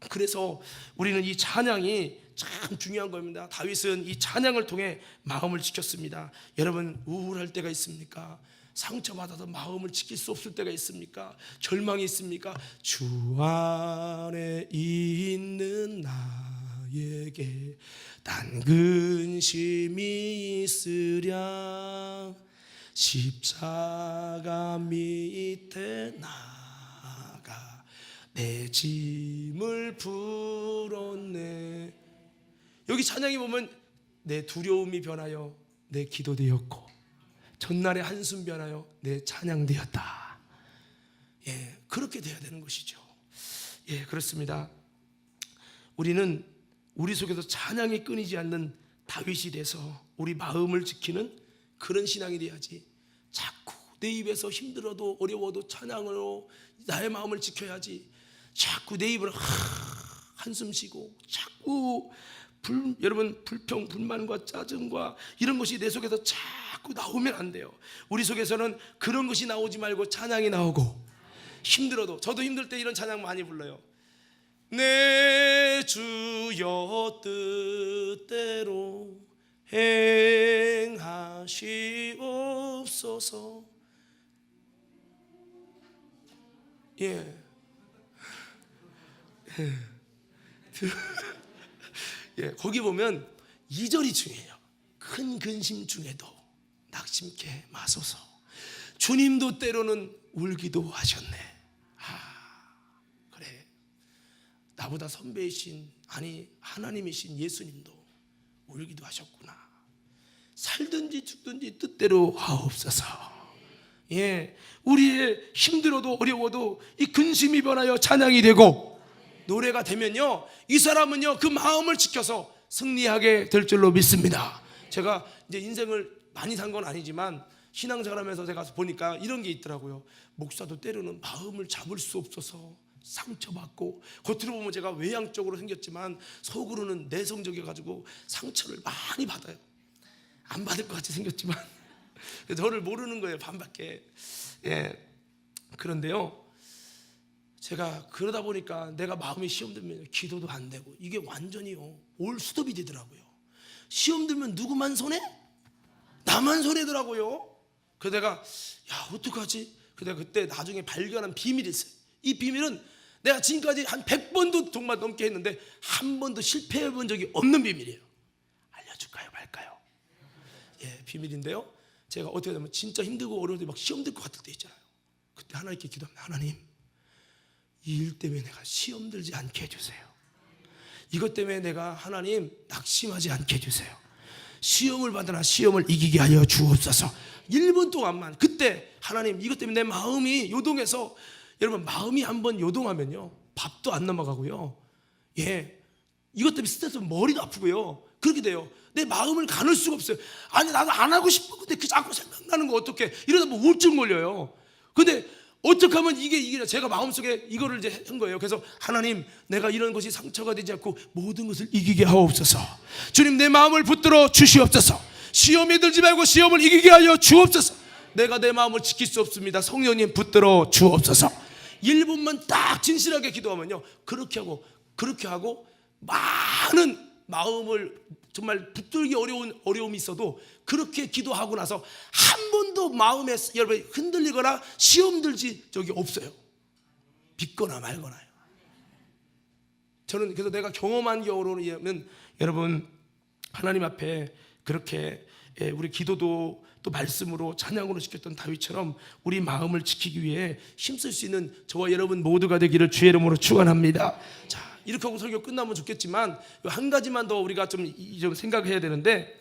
그래서 우리는 이 찬양이 참 중요한 겁니다. 다윗은 이 찬양을 통해 마음을 지켰습니다. 여러분 우울할 때가 있습니까? 상처받아서 마음을 지킬 수 없을 때가 있습니까? 절망이 있습니까? 주 안에 있는 나에게 단 근심이 있으랴 십자가 밑에 나가 내 짐을 풀었네. 여기 찬양이 보면 내 두려움이 변하여 내 기도 되었고 전날의 한숨 변하여 내 찬양 되었다. 예, 그렇게 돼야 되는 것이죠. 예, 그렇습니다. 우리는 우리 속에서 찬양이 끊이지 않는 다윗이 돼서 우리 마음을 지키는 그런 신앙이 돼야지. 자꾸 내 입에서 힘들어도 어려워도 찬양으로 나의 마음을 지켜야지. 자꾸 내 입을 한숨 쉬고 자꾸 여러분 불평, 불만과 짜증과 이런 것이 내 속에서 자꾸 나오면 안 돼요. 우리 속에서는 그런 것이 나오지 말고 찬양이 나오고, 힘들어도, 저도 힘들 때 이런 찬양 많이 불러요. 내 주여 뜻대로 행하시옵소서. 예. 예, 거기 보면 2절이 중요해요. 큰 근심 중에도 낙심케 마소서. 주님도 때로는 울기도 하셨네. 그래, 나보다 선배이신, 아니 하나님이신 예수님도 울기도 하셨구나. 살든지 죽든지 뜻대로 하옵소서. 예, 우리의 힘들어도 어려워도 이 근심이 변하여 찬양이 되고 노래가 되면요, 이 사람은요 그 마음을 지켜서 승리하게 될 줄로 믿습니다. 제가 이제 인생을 많이 산 건 아니지만 신앙생활하면서 제가 보니까 이런 게 있더라고요. 목사도 때로는 마음을 잡을 수 없어서 상처받고, 겉으로 보면 제가 외향적으로 생겼지만 속으로는 내성적이어가지고 상처를 많이 받아요. 안 받을 것 같이 생겼지만 저를 모르는 거예요, 반밖에. 예. 그런데요, 제가 그러다 보니까 내가 마음이 시험 들면 기도도 안 되고, 이게 완전히요 올 수톱이 되더라고요. 시험 들면 누구만 손해? 나만 손해더라고요. 그래서 내가 야 어떡하지? 그래서 그때 나중에 발견한 비밀이 있어요. 이 비밀은 내가 지금까지 한 100번도 정말 넘게 했는데 한 번도 실패해 본 적이 없는 비밀이에요. 알려줄까요 말까요? 예, 비밀인데요, 제가 어떻게 되면 진짜 힘들고 어려울 때 막 시험 들 것 같을 때 있잖아요. 그때 하나님께 기도하면, 하나님 이 일 때문에 내가 시험 들지 않게 해주세요. 이것 때문에 내가 하나님 낙심하지 않게 해주세요. 시험을 받으나 시험을 이기게 하여 주옵소서. 1분 동안만, 그때 하나님 이것 때문에 내 마음이 요동해서, 여러분 마음이 한번 요동하면요 밥도 안 넘어가고요, 예, 이것 때문에 스트레스, 머리도 아프고요, 그렇게 돼요. 내 마음을 가눌 수가 없어요. 아니 나도 안 하고 싶어, 근데 그 자꾸 생각나는 거 어떡해, 이러다 뭐 우울증 걸려요. 근데 어떻게 하면 이게 제가 마음속에 이거를 이제 한 거예요. 그래서 하나님, 내가 이런 것이 상처가 되지 않고 모든 것을 이기게 하옵소서. 주님, 내 마음을 붙들어 주시옵소서. 시험에 들지 말고 시험을 이기게 하여 주옵소서. 내가 내 마음을 지킬 수 없습니다. 성령님 붙들어 주옵소서. 1분만 딱 진실하게 기도하면요, 그렇게 하고 많은 마음을 정말 붙들기 어려운 어려움이 있어도 그렇게 기도하고 나서 한 번도 마음에 여러분 흔들리거나 시험 들지 적이 없어요. 믿거나 말거나요. 저는 그래서 내가 경험한 경우로는 여러분 하나님 앞에 그렇게 우리 기도도 또 말씀으로 찬양으로 지켰던 다윗처럼 우리 마음을 지키기 위해 힘쓸 수 있는 저와 여러분 모두가 되기를 주의 이름으로 축원합니다. 자, 이렇게 하고 설교 끝나면 좋겠지만 한 가지만 더 우리가 좀 생각해야 되는데,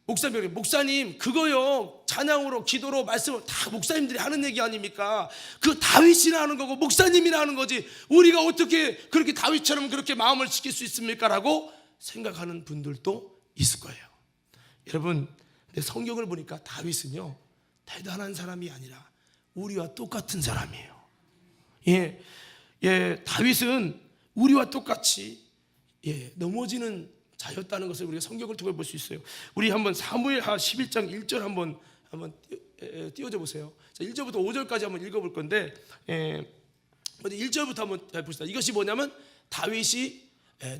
목사님 그거요 찬양으로 기도로 말씀을 다 목사님들이 하는 얘기 아닙니까? 그 다윗이나 하는 거고 목사님이나 하는 거지, 우리가 어떻게 그렇게 다윗처럼 그렇게 마음을 지킬 수 있습니까? 라고 생각하는 분들도 있을 거예요. 여러분, 내 성경을 보니까 다윗은요 대단한 사람이 아니라 우리와 똑같은 사람이에요. 다윗은 우리와 똑같이 넘어지는 자였다는 것을 우리가 성경을 통해 볼 수 있어요. 우리 한번 사무엘하 11장 1절 한번 띄워줘 보세요. 자, 1절부터 5절까지 한번 읽어볼 건데, 1절부터 한번 봅시다. 이것이 뭐냐면 다윗이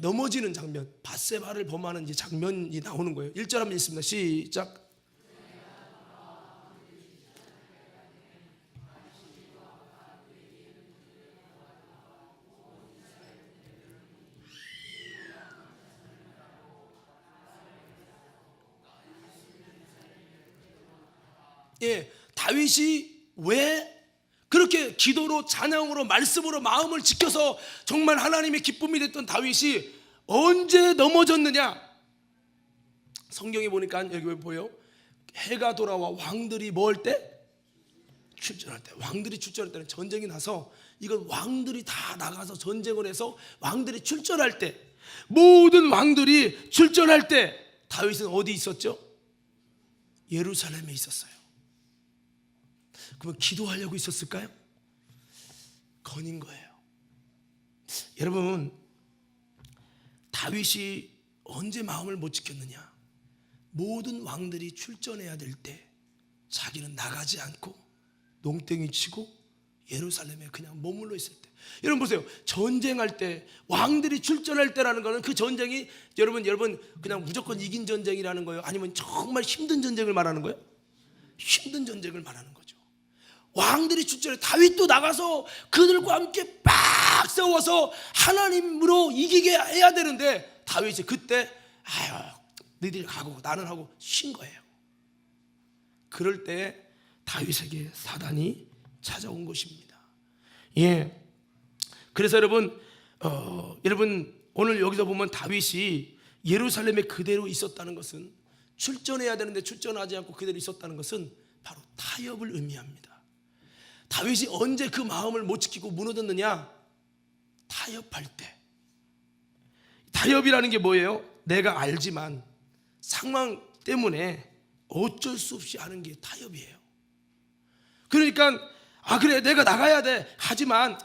넘어지는 장면, 밧세바를 범하는 이제 장면이 나오는 거예요. 1절 한번 읽습니다. 시작. 다윗이 왜 그렇게 기도로 찬양으로 말씀으로 마음을 지켜서 정말 하나님의 기쁨이 됐던 다윗이 언제 넘어졌느냐? 성경에 보니까 여기 왜 보여요? 해가 돌아와 왕들이 뭐 할 때? 출전할 때. 왕들이 출전할 때는 전쟁이 나서, 이건 왕들이 다 나가서 전쟁을 해서 왕들이 출전할 때, 모든 왕들이 출전할 때 다윗은 어디 있었죠? 예루살렘에 있었어요. 그러면 기도하려고 있었을까요? 건인 거예요. 여러분, 다윗이 언제 마음을 못 지켰느냐? 모든 왕들이 출전해야 될 때 자기는 나가지 않고 농땡이 치고 예루살렘에 그냥 머물러 있을 때. 여러분 보세요. 전쟁할 때, 왕들이 출전할 때라는 거는 그 전쟁이 여러분 그냥 무조건 이긴 전쟁이라는 거예요? 아니면 정말 힘든 전쟁을 말하는 거예요? 힘든 전쟁을 말하는 거죠. 왕들이 출전해 다윗도 나가서 그들과 함께 빡 싸워서 하나님으로 이기게 해야 되는데 다윗이 그때 너희들이 가고 나는 하고 쉰 거예요. 그럴 때 다윗에게 사단이 찾아온 것입니다. 예. 그래서 여러분 오늘 여기서 보면 다윗이 예루살렘에 그대로 있었다는 것은, 출전해야 되는데 출전하지 않고 그대로 있었다는 것은 바로 타협을 의미합니다. 다윗이 언제 그 마음을 못 지키고 무너졌느냐? 타협할 때. 타협이라는 게 뭐예요? 내가 알지만 상황 때문에 어쩔 수 없이 하는 게 타협이에요. 그러니까 그래 내가 나가야 돼. 하지만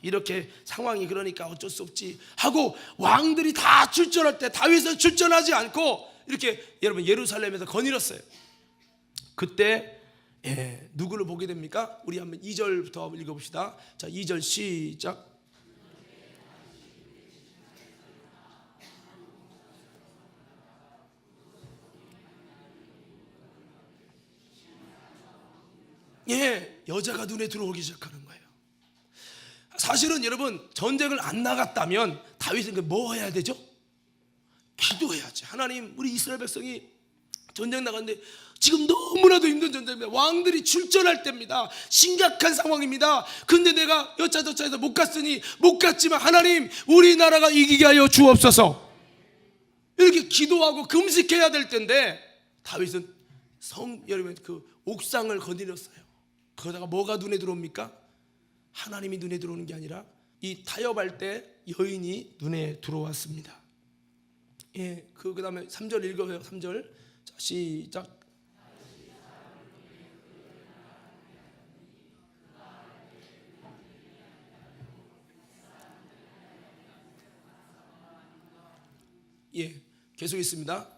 이렇게 상황이 그러니까 어쩔 수 없지 하고 왕들이 다 출전할 때 다윗은 출전하지 않고 이렇게 여러분 예루살렘에서 거닐었어요. 그때 누구를 보게 됩니까? 우리 한번 2절부터 읽어봅시다. 자, 2절 시작. 여자가 눈에 들어오기 시작하는 거예요. 사실은 여러분 전쟁을 안 나갔다면 다윗은 뭐 해야 되죠? 기도해야지. 하나님, 우리 이스라엘 백성이 전쟁 나갔는데 지금 너무나도 힘든 전쟁입니다. 왕들이 출전할 때입니다. 심각한 상황입니다. 근데 내가 여차저차해서 못 갔지만 하나님, 우리나라가 이기게 하여 주옵소서. 이렇게 기도하고 금식해야 될 텐데 다윗은 여러분 그 옥상을 거닐었어요. 그러다가 뭐가 눈에 들어옵니까? 하나님이 눈에 들어오는 게 아니라 이 타협할 때 여인이 눈에 들어왔습니다. 그 다음에 3절 읽어요. 3절. 자, 시작. 계속 있습니다.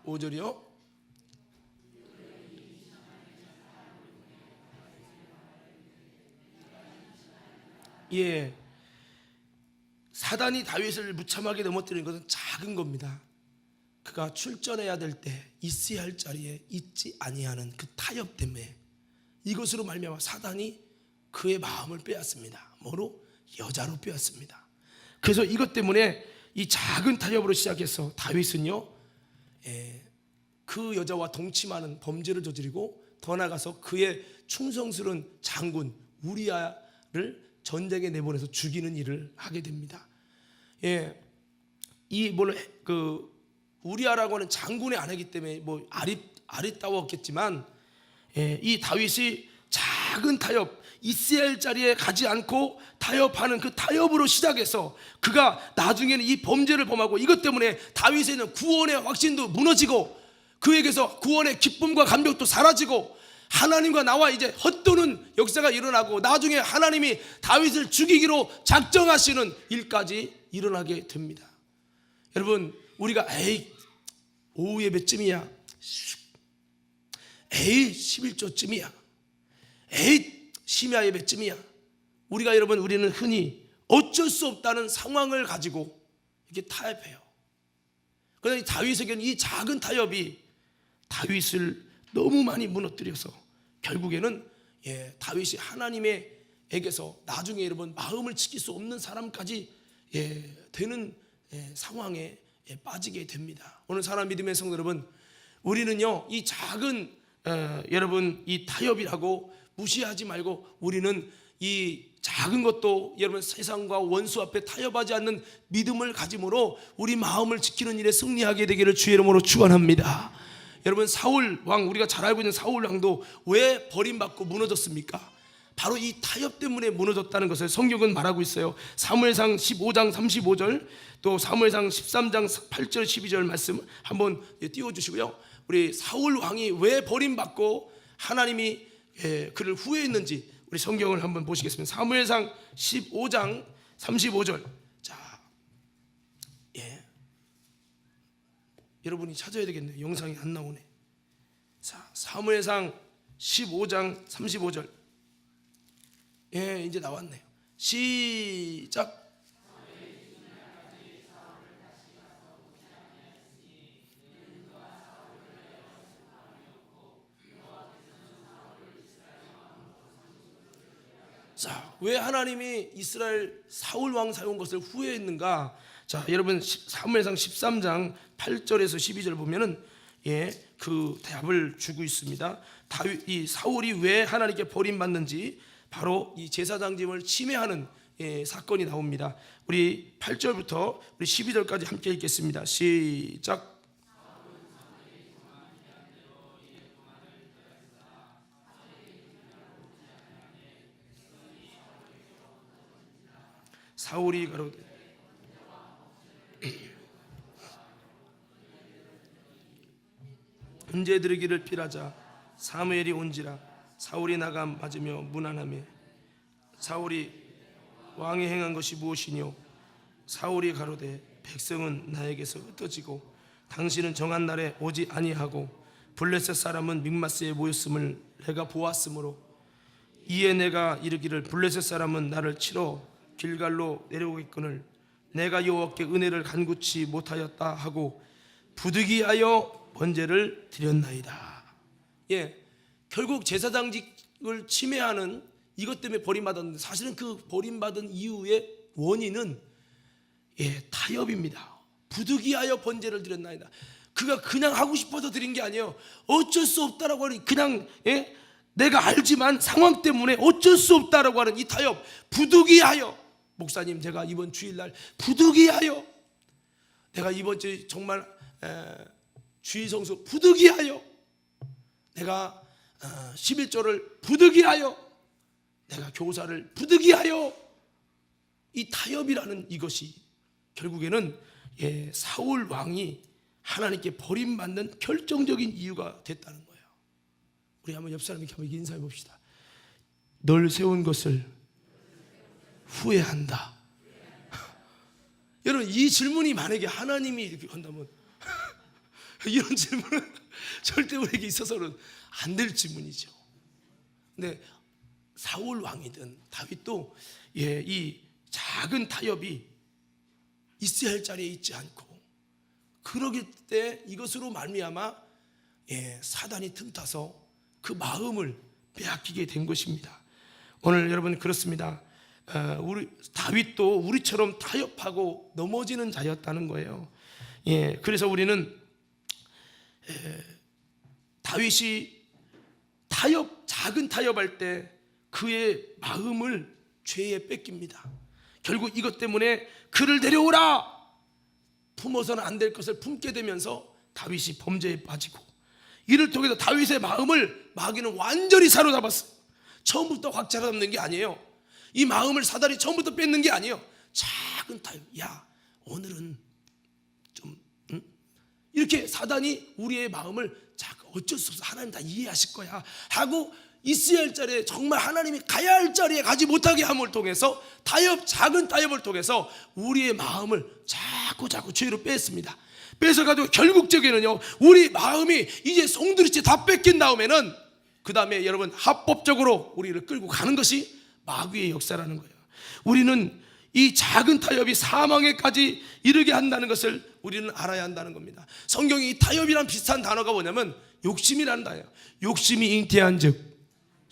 오절이요 사단이 다윗을 무참하게 넘어뜨리는 것은 작은 겁니다. 그가 출전해야 될 때 있어야 할 자리에 있지 아니하는 그 타협 때문에 이것으로 말미암아 사단이 그의 마음을 빼앗습니다. 뭐로? 여자로 빼앗습니다. 그래서 이것 때문에 이 작은 타협으로 시작해서 다윗은요 그 여자와 동침하는 범죄를 저지르고 더 나아가서 그의 충성스러운 장군 우리아를 전쟁에 내보내서 죽이는 일을 하게 됩니다. 우리아라고 하는 장군의 아내이기 때문에 아리따웠겠지만 이 다윗이 작은 타협, 있어야 할 자리에 가지 않고 타협하는 그 타협으로 시작해서 그가 나중에는 이 범죄를 범하고 이것 때문에 다윗에는 구원의 확신도 무너지고 그에게서 구원의 기쁨과 감격도 사라지고 하나님과 나와 이제 헛도는 역사가 일어나고 나중에 하나님이 다윗을 죽이기로 작정하시는 일까지 일어나게 됩니다. 여러분 우리가 오후 예배쯤이야, 11조쯤이야, 심야 예배쯤이야, 우리는 흔히 어쩔 수 없다는 상황을 가지고 이렇게 타협해요. 그런데 다윗에게는 이 작은 타협이 다윗을 너무 많이 무너뜨려서 결국에는 다윗이 하나님에게서 나중에 여러분 마음을 지킬 수 없는 사람까지 되는 상황에 빠지게 됩니다. 오늘 사랑 믿음의 성도 여러분, 우리는요 이 작은 여러분 이 타협이라고 무시하지 말고 우리는 이 작은 것도 여러분 세상과 원수 앞에 타협하지 않는 믿음을 가짐으로 우리 마음을 지키는 일에 승리하게 되기를 주의 이름으로 축원합니다. 여러분 사울 왕, 우리가 잘 알고 있는 사울 왕도 왜 버림받고 무너졌습니까? 바로 이 타협 때문에 무너졌다는 것을 성경은 말하고 있어요. 사무엘상 15장 35절 또 사무엘상 13장 8절 12절 말씀 한번 띄워주시고요. 우리 사울 왕이 왜 버림받고 하나님이 그를 후회했는지 우리 성경을 한번 보시겠습니다. 사무엘상 15장 35절. 자, 여러분이 찾아야 되겠네요. 영상이 안 나오네. 자, 사무엘상 15장 35절. 이제 나왔네요. 시작. 자, 왜 하나님이 이스라엘 사울 왕 사용 것을 후회했는가? 자, 여러분 사무엘상 13장 8절에서 12절 보면은 그 답을 주고 있습니다. 이 사울이 왜 하나님께 버림받는지 바로 이 제사장직을 침해하는 사건이 나옵니다. 우리 8절부터 우리 12절까지 함께 읽겠습니다. 시작. 사울이 가로되 언제 들으기를 피하자 사무엘이 온지라 사울이 나가 맞으며 문안하며 사울이 왕이 행한 것이 무엇이뇨? 사울이 가로되 백성은 나에게서 흩어지고 당신은 정한 날에 오지 아니하고 블레셋 사람은 믹마스에 모였음을 내가 보았으므로 이에 내가 이르기를 블레셋 사람은 나를 치러 길갈로 내려오겠거늘 내가 여호와께 은혜를 간구치 못하였다 하고 부득이하여 번제를 드렸나이다. 결국 제사장직을 침해하는 이것 때문에 버림받았는데 사실은 그 버림받은 이유의 원인은 타협입니다. 부득이하여 번제를 드렸나이다. 그가 그냥 하고 싶어서 드린 게 아니에요. 어쩔 수 없다라고 하는 그냥 내가 알지만 상황 때문에 어쩔 수 없다라고 하는 이 타협. 부득이하여 목사님 제가 이번 주일날 부득이하여 내가 이번 주 정말 주일 성수 부득이하여 내가 11조를 부득이하여 내가 교사를 부득이하여 이 타협이라는 이것이 결국에는 사울 왕이 하나님께 버림받는 결정적인 이유가 됐다는 거예요. 우리 한번 옆 사람에게 한번 인사해 봅시다. 널 세운 것을 후회한다. 여러분 이 질문이 만약에 하나님이 이렇게 한다면 이런 질문은 절대 우리에게 있어서는 안 될 질문이죠. 근데 사울 왕이든 다윗도 이 작은 타협이 있어야 할 자리에 있지 않고 그러기 때 이것으로 말미암아 사단이 틈타서 그 마음을 빼앗기게 된 것입니다. 오늘 여러분 그렇습니다. 우리 다윗도 우리처럼 타협하고 넘어지는 자였다는 거예요. 그래서 우리는 다윗이 작은 타협할 때 그의 마음을 죄에 뺏깁니다. 결국 이것 때문에 그를 데려오라 품어서는 안 될 것을 품게 되면서 다윗이 범죄에 빠지고 이를 통해서 다윗의 마음을 마귀는 완전히 사로잡았어요. 처음부터 확 사로잡는 게 아니에요. 이 마음을 사단이 처음부터 뺏는 게 아니에요. 작은 타협. 오늘은 좀 이렇게 사단이 우리의 마음을 어쩔 수 없어 하나님 다 이해하실 거야 하고 있어야 할 자리에 정말 하나님이 가야 할 자리에 가지 못하게 함을 통해서 작은 타협을 통해서 우리의 마음을 자꾸 죄로 뺐습니다. 뺏어가지고 결국적에는요 우리 마음이 이제 송두리째 다 뺏긴 다음에는 그 다음에 여러분 합법적으로 우리를 끌고 가는 것이 마귀의 역사라는 거예요. 우리는 이 작은 타협이 사망에까지 이르게 한다는 것을 우리는 알아야 한다는 겁니다. 성경이 이 타협이란 비슷한 단어가 뭐냐면 욕심이라는 단어예요. 욕심이 잉태한 즉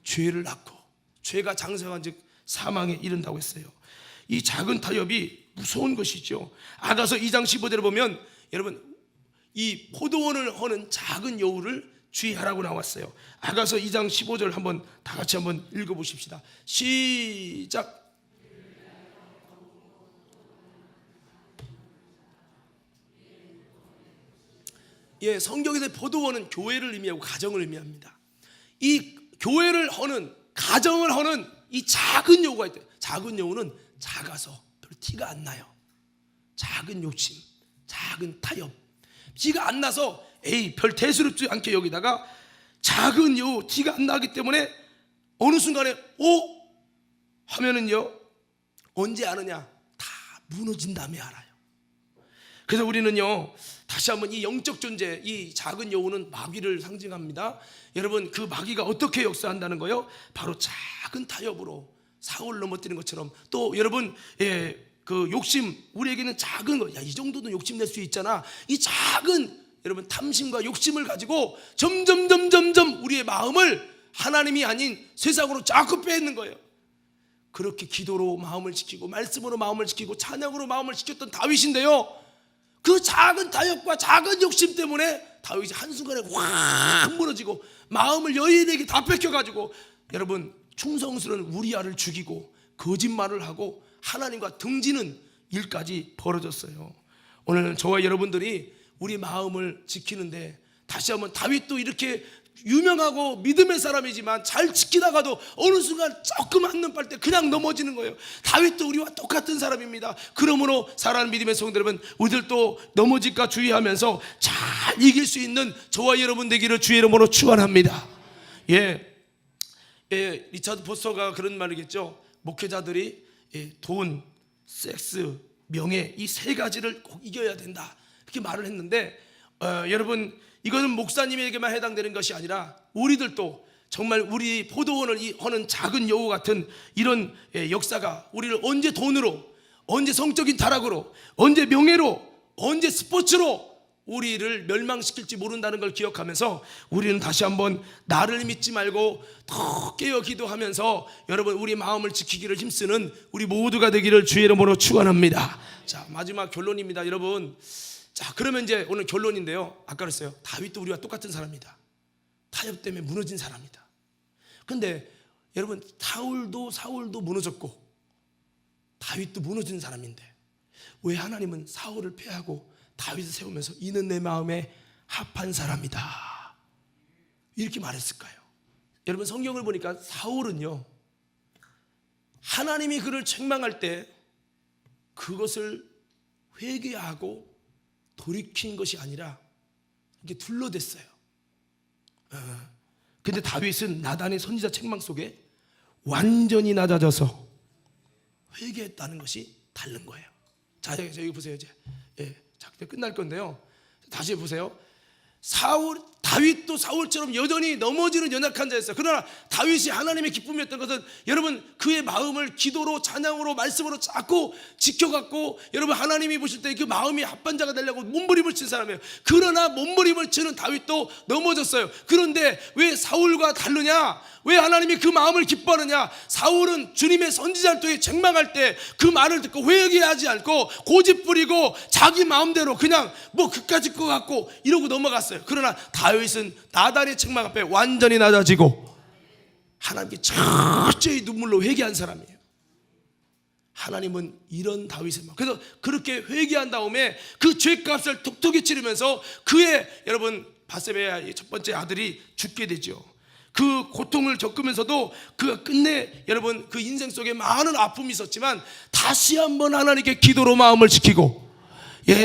죄를 낳고 죄가 장성한 즉 사망에 이른다고 했어요. 이 작은 타협이 무서운 것이죠. 아가서 2장 15절을 보면 여러분 이 포도원을 허는 작은 여우를 주의하라고 나왔어요. 아가서 2장 15절 한번 다 같이 한번 읽어보십시다. 시작. 성경에서 포도원은 교회를 의미하고 가정을 의미합니다. 이 교회를 허는 가정을 허는 이 작은 여우가 있대요. 작은 여우는 작아서 별 티가 안 나요. 작은 욕심, 작은 타협, 티가 안 나서 별 대수롭지 않게 여기다가 작은 여우 티가 안 나기 때문에 어느 순간에 하면은요, 언제 아느냐? 다 무너진 다음에 알아요. 그래서 우리는요, 다시 한번 이 영적 존재, 이 작은 여우는 마귀를 상징합니다. 여러분, 그 마귀가 어떻게 역사한다는 거요? 바로 작은 타협으로 사울을 넘어뜨리는 것처럼. 또 여러분, 그 욕심, 우리에게는 작은 거, 이 정도는 욕심낼 수 있잖아. 이 작은 여러분 탐심과 욕심을 가지고 점점 우리의 마음을 하나님이 아닌 세상으로 자꾸 빼는 거예요. 그렇게 기도로 마음을 지키고 말씀으로 마음을 지키고 찬양으로 마음을 지켰던 다윗인데요, 그 작은 타협과 작은 욕심 때문에 다윗이 한순간에 확 무너지고 마음을 여인에게 다 뺏겨가지고 여러분 충성스러운 우리아를 죽이고 거짓말을 하고 하나님과 등지는 일까지 벌어졌어요. 오늘 저와 여러분들이 우리 마음을 지키는데, 다시 한번 다윗도 이렇게 유명하고 믿음의 사람이지만 잘 지키다가도 어느 순간 조금 한눈 팔 때 그냥 넘어지는 거예요. 다윗도 우리와 똑같은 사람입니다. 그러므로 사랑하는 믿음의 성도 여러분, 우리들도 넘어질까 주의하면서 잘 이길 수 있는 저와 여러분 되기를 주의 이름으로 축원합니다. 리차드 포스터가 그런 말이겠죠. 목회자들이 돈, 섹스, 명예, 이 세 가지를 꼭 이겨야 된다, 이렇게 말을 했는데, 여러분, 이거는 목사님에게만 해당되는 것이 아니라 우리들도 정말 우리 포도원을 하는 작은 여우 같은 이런 역사가 우리를 언제 돈으로, 언제 성적인 타락으로, 언제 명예로, 언제 스포츠로 우리를 멸망시킬지 모른다는 걸 기억하면서 우리는 다시 한번 나를 믿지 말고 더 깨어 기도하면서 여러분 우리 마음을 지키기를 힘쓰는 우리 모두가 되기를 주의 이름으로 축원합니다. 자, 마지막 결론입니다. 여러분, 자, 그러면 이제 오늘 결론인데요, 아까 그랬어요. 다윗도 우리와 똑같은 사람이다. 타협 때문에 무너진 사람이다. 근데 여러분, 사울도 무너졌고 다윗도 무너진 사람인데 왜 하나님은 사울을 패하고 다윗을 세우면서 이는 내 마음에 합한 사람이다 이렇게 말했을까요? 여러분, 성경을 보니까 사울은요, 하나님이 그를 책망할 때 그것을 회개하고 돌이킨 것이 아니라 이렇게 둘러댔어요. 근데 다윗은 나단의 선지자 책망 속에 완전히 낮아져서 회개했다는 것이 다른 거예요. 자, 여기 보세요. 이제 작별 끝날 건데요, 다시 보세요. 다윗도 사울처럼 여전히 넘어지는 연약한 자였어요. 그러나 다윗이 하나님의 기쁨이었던 것은 여러분 그의 마음을 기도로, 찬양으로, 말씀으로 자꾸 지켜갖고 여러분 하나님이 보실 때 그 마음이 합한 자가 되려고 몸부림을 친 사람이에요. 그러나 몸부림을 치는 다윗도 넘어졌어요. 그런데 왜 사울과 다르냐? 왜 하나님이 그 마음을 기뻐하느냐? 사울은 주님의 선지자를 통해 책망할 때 그 말을 듣고 회개하지 않고 고집부리고 자기 마음대로 그냥 그까짓 것 같고 이러고 넘어갔어요. 그러나 다윗은 나단의 책망 앞에 완전히 낮아지고 하나님께 철저히 눈물로 회개한 사람이에요. 하나님은 이런 다윗의 마음, 그래서 그렇게 회개한 다음에 그 죄값을 톡톡히 치르면서 그의 여러분 바세바의 첫 번째 아들이 죽게 되죠. 그 고통을 겪으면서도 그 끝내 여러분 그 인생 속에 많은 아픔이 있었지만 다시 한번 하나님께 기도로 마음을 지키고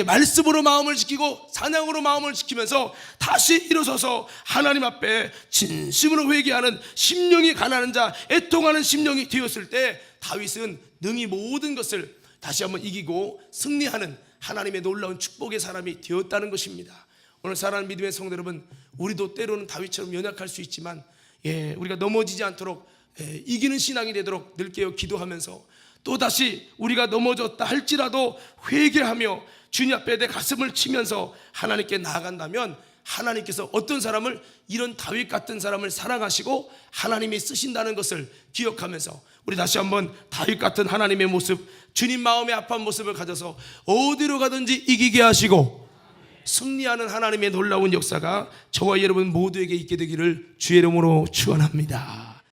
말씀으로 마음을 지키고 찬양으로 마음을 지키면서 다시 일어서서 하나님 앞에 진심으로 회개하는 심령이 가난한 자, 애통하는 심령이 되었을 때 다윗은 능히 모든 것을 다시 한번 이기고 승리하는 하나님의 놀라운 축복의 사람이 되었다는 것입니다. 오늘 사랑하는 믿음의 성도 여러분, 우리도 때로는 다윗처럼 연약할 수 있지만 우리가 넘어지지 않도록 이기는 신앙이 되도록 늘 깨어 기도하면서 또다시 우리가 넘어졌다 할지라도 회개하며 주님 앞에 내 가슴을 치면서 하나님께 나아간다면 하나님께서 어떤 사람을, 이런 다윗 같은 사람을 사랑하시고 하나님이 쓰신다는 것을 기억하면서 우리 다시 한번 다윗 같은 하나님의 모습, 주님 마음에 합한 모습을 가져서 어디로 가든지 이기게 하시고 승리하는 하나님의 놀라운 역사가 저와 여러분 모두에게 있게 되기를 주의 이름으로 축원합니다.